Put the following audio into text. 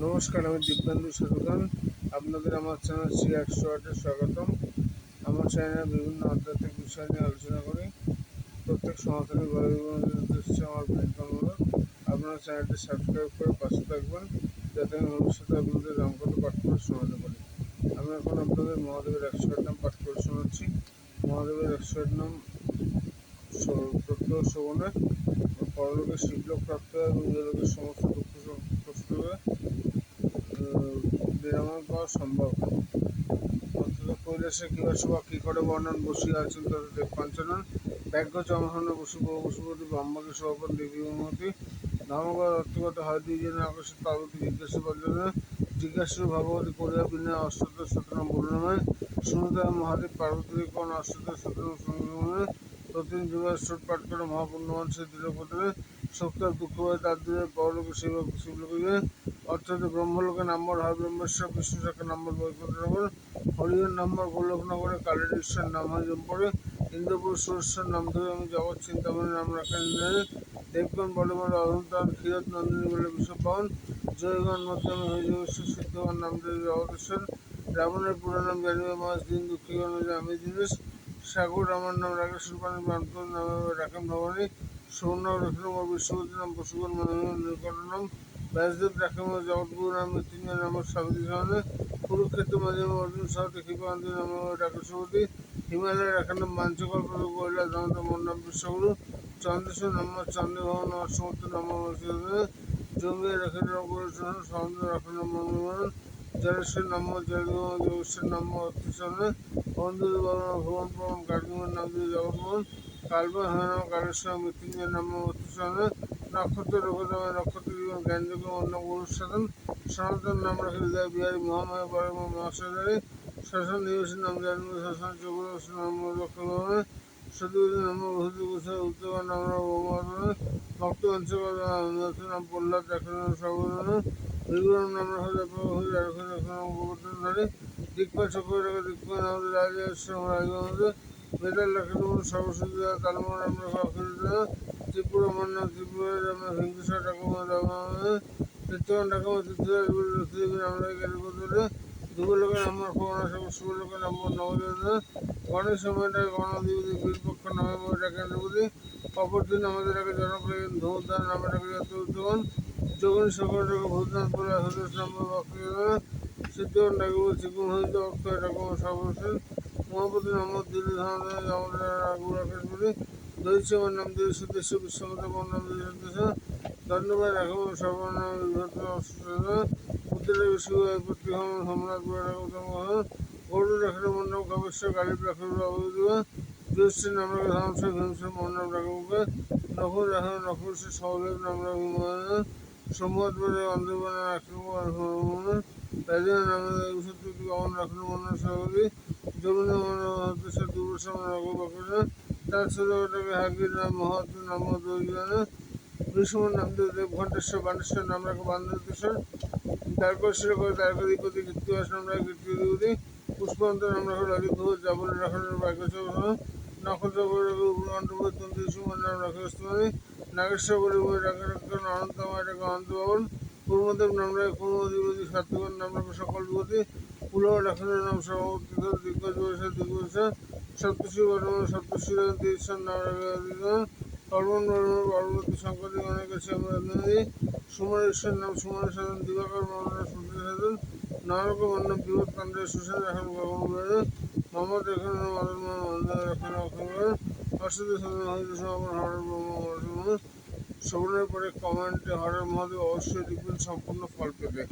নমস্কার, আমি দিব্যেন্দু সচেতন। আপনাদের আমার চ্যানেল শ্রী 108-এ স্বাগতম। আমার চ্যানেলে বিভিন্ন আধ্যাত্মিক বিষয় নিয়ে আলোচনা করি। প্রত্যেক সনাতনী ভাই বোনদের উদ্দেশ্যে আমার বিনীতমূলক আপনারা চ্যানেলটি সাবস্ক্রাইব করে পাশে থাকবেন, যাতে আমি ভবিষ্যতে আপনাদের রামকথা পাঠ করে শোনাতে পারি। আমি এখন আপনাদের মহাদেবের 108 নাম পাঠ করে শোনাচ্ছি। মহাদেবের 108 নাম প্রত্যহ শ্রবণে পরলোকে শিবলোক প্রাপ্ত হয় এবং ইহলোকের সমস্ত দুঃখ কষ্ট নিরাময় পাওয়া সম্ভব। অন্তত কৈলাসে কিবাসবা কি করে বর্ণন বসিয়া আছেন তত দেব পাঞ্চনন ব্যাঘ্র চমহন পশুপতি ব্রহ্মকে সহপন দেবী অনুমতি ধর্মগত অর্থগত হয় দুইজনে আকর্ষিত পার্বতী জিজ্ঞাসা বর্জনে জিজ্ঞাসু ভগবতী করিয়া বিনয় অষ্টত শতনাম বর্ণনায় শুনতে মহাদেব পার্বতীর কোন অষ্টত শতনাম সংগ্রমণে প্রতিদিন যুগের স্রোত পাঠ করে মহাপুণ্যবান সে দৃঢ়পদে শক্তার দুঃখ হয় তার দূরে পরলোকে শিবলোকে অর্থাৎ ব্রহ্মলোকে নম্বর হয় ব্রহ্মেশ্বর বিষ্ণু শাখা নম্বর বৈকুণ্ঠনগর হরিহর নম্বর গোলকনগরে কালীর ঈশ্বর নাম হয় জম্পরে ইন্দ্রপুর সুরেশ্বর নাম ধরে আমি জগৎ চিন্তামণি নাম রাখেন দেবগণ বলে বলে অহংতান ক্ষীরত নন্দিনী বলে বিশ্বপাবন জয়গণ মধ্যমে হয়ে যোগেশ্বর সিদ্ধগণ নাম ধরে জগতেশ্বর রাবণের পুরো নাম জানিবে মাস দিন দুঃখীগণ আমি জিনিস সাগর আমার নাম রাখে সুপানি বান্তর নামে রাখেন ভবানী সৌর্ণ রাখেন বিশ্বপতি নাম পশুগণ নিকট নাম ব্যাসদেব রাখেন জগৎগুরু নাম মৃত্যুঞ্জয় নাম স্বামীজি সহনে কুরুক্ষেত্র মাঝে অর্জুন সাহতে কৃপান্তি নাম ডাকেশ্বরী হিমালয় রাখেন নাম মাঞ্চকল্প কৈলাস নাম মন নাম বিশ্বগুরু চন্দ্রেশ্বর নাম চন্দ্রভবন সমর্থ নাম জঙ্গিয়া রাখেন সমুদ্র রাখেন নাম মঙ্গলবরণ জলেশ্বর নাম যোগেশ্বর নাম অর্থসনে বন্ধুর ভুবন পবন কার্তিকের নাম দিয়ে জগৎমোহন কালবা হয় নাম কালেশ্বর মৃত্যুঞ্জয় নাম অর্থসনে নক্ষত্র রঘুদামে নক্ষত্র জীবন জ্ঞানযোগ্য অন্য গুরুর সাধন সনাতন নাম রাখে হৃদয় বিহারী মহামায়া পরম মহাশালী শাসন দিবসী নাম জানব শাসন চক্র নাম লক্ষ্মী সতীপতি নাম বহুতি গোসাই উত্তর নাম ভৌমাধনে ভক্ত অঞ্চল নাম প্রহ্লাদ রাখেন সর্বজন বিগুরম নাম রাখেন গোবর্ধন ধরে দিকপাল চক্র রাখে দিকপাল নাম রাজেশ্বর রাজগঞ্জ বেতাল রাখেন সরস্বতী তালমন নাম রাখা অখিল ত্রিপুরা আমার নাম ত্রিপুরা হিংসা ঠাকুমা চিত্তগণ ঠাকুমা তীর্থদেবী নাম রাখে যুগলোকের নাম্বার খোনা শুভলোকের নম্বর নবদেবতা গণেশ সময়টা গণদেবী বীরপক্ষ নামে ডাকেন দেবতী অপরদিন আমাদের আগে জনপ্রিয় ধূমদান নামে ডাকে উদ্যোগন যোগন সকল ডাকে ভূতনাথ বলে হরিশ নম্বর বক্তব্য সিদ্ধগণ ডাকে চিকুন হইতে অক্ষয় ঠাকুমা সর্বশেষ মহাপতি নম্বর দিল্লি ধর্ম আমাদের রাঘু রাকেশ বলি দৈশ্যমর নাম দিয়ে সুদেশ বিশ্বমত নাম দিয়ে সন্দেশ ধন্যবাদ রাখব সর্বনাম বিভক্ত উত্তরে বিশ্ব প্রতিহম সম্রাট গরু রাখলে মন্ডপ কাবেশ্বর গালিব রাখলে অবৈধ জ্যোষ্ঠীর নাম রাখে ধ্বংস ভীমসের মন্ডপ রাখবকে নখর রাখলে নখরসে সহদেব নাম রাখে সম্মত বলে অন্ধবানা রাখলে রাজা নাম সত্যি অমন রাখলে মন্ডল সহযোগী জমিনে মনে হতেছে দুর্বসম রাখবো বাকরে তার ছোটটাকে হাকির নাম মহাত্ম নাম দৈজানে বিষ্ণুর নাম দিয়ে দেবঘণ্টেশ্বর বানেশ্বর নাম রাখে বান্ধবেশ্বর দ্বারকেশ্বর করে দ্বারকাধিপতি কীর্তিবাস নাম রাখে কীর্তিদেবতী পুষ্পন্ত নাম রাখে রাজীব ঘোষ জাবলের রাখার বাক্যেশ্বর নক্ষত্র করে রাখে উপকণ্ঠপুর তন্ত্রী সুমন নাম রাখে অস্তমানী নাগেশ্বর বলে রাখে রাখেন অনন্তমায় রাখে অনন্ত ভবন কুর্মদেব নাম রাখে কুর্মধিপতি সাত্যগণ নাম রাখে সকল বিপতি পুলহ রাখেন নাম সভাপতি দিগ্গজ বৈশা দিগ্গজ সপ্তর্ষি বর্ণ সপ্তর্ষি ঈশ্বর নাম রাখে কর্মণ পরবর্তী সংকটে অনেক আছে আমরা সুমরেশ্বর নাম সুমন সাধন দিবাকর মন্ডল সূর্য সাধন নানক বর্ণ বিপদ কাণ্ডে সুসেন রাখেন ভগবান মোহাম্মদ রাখেন মদন রাখেন অক্ষর অষ্টদী সাধন হরিত সমাপন হর ব্রহ্ম শ্রবণের পরে কমেন্টে হরের মহাদেব অবশ্যই লিখবেন সম্পূর্ণ ফল পেতে।